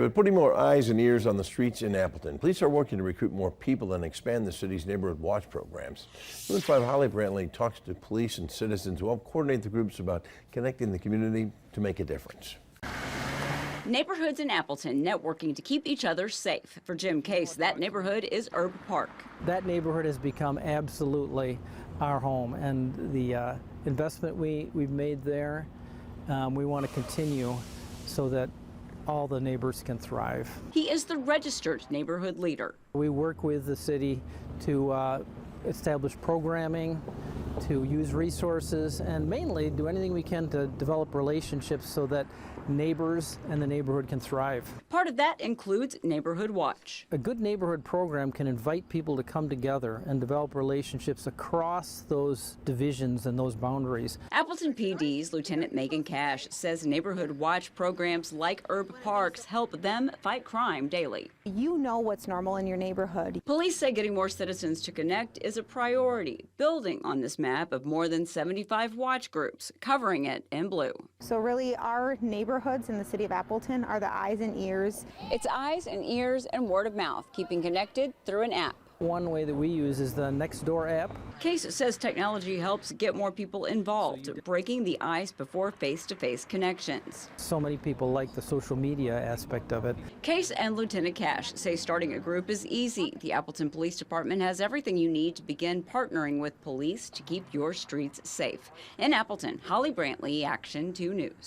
but putting more eyes and ears on the streets in Appleton. Police are working to recruit more people and expand the city's neighborhood watch programs. News 5 Holly Brantley talks to police and citizens who help coordinate the groups about connecting the community to make a difference. Neighborhoods in Appleton networking to keep each other safe. For Jim Case, that neighborhood is Herb Park. That neighborhood has become absolutely our home, and the investment we've made there, we want to continue so that all the neighbors can thrive. He is the registered neighborhood leader. We work with the city to establish programming, to use resources, and mainly do anything we can to develop relationships so that neighbors and the neighborhood can thrive. Part of that includes Neighborhood Watch. A good neighborhood program can invite people to come together and develop relationships across those divisions and those boundaries. Appleton PD's Lieutenant Megan Cash says Neighborhood Watch programs like Herb Parks help them fight crime daily. You know what's normal in your neighborhood. Police say getting more citizens to connect is a priority, building on this map of more than 75 watch groups, covering it in blue. So really our neighborhoods in the city of Appleton are the eyes and ears. It's eyes and ears and word of mouth, keeping connected through an app. One way that we use is the Nextdoor app. Case says technology helps get more people involved, breaking the ice before face-to-face connections. So many people like the social media aspect of it. Case and Lieutenant Cash say starting a group is easy. The Appleton Police Department has everything you need to begin partnering with police to keep your streets safe. In Appleton, Holly Brantley, Action 2 News.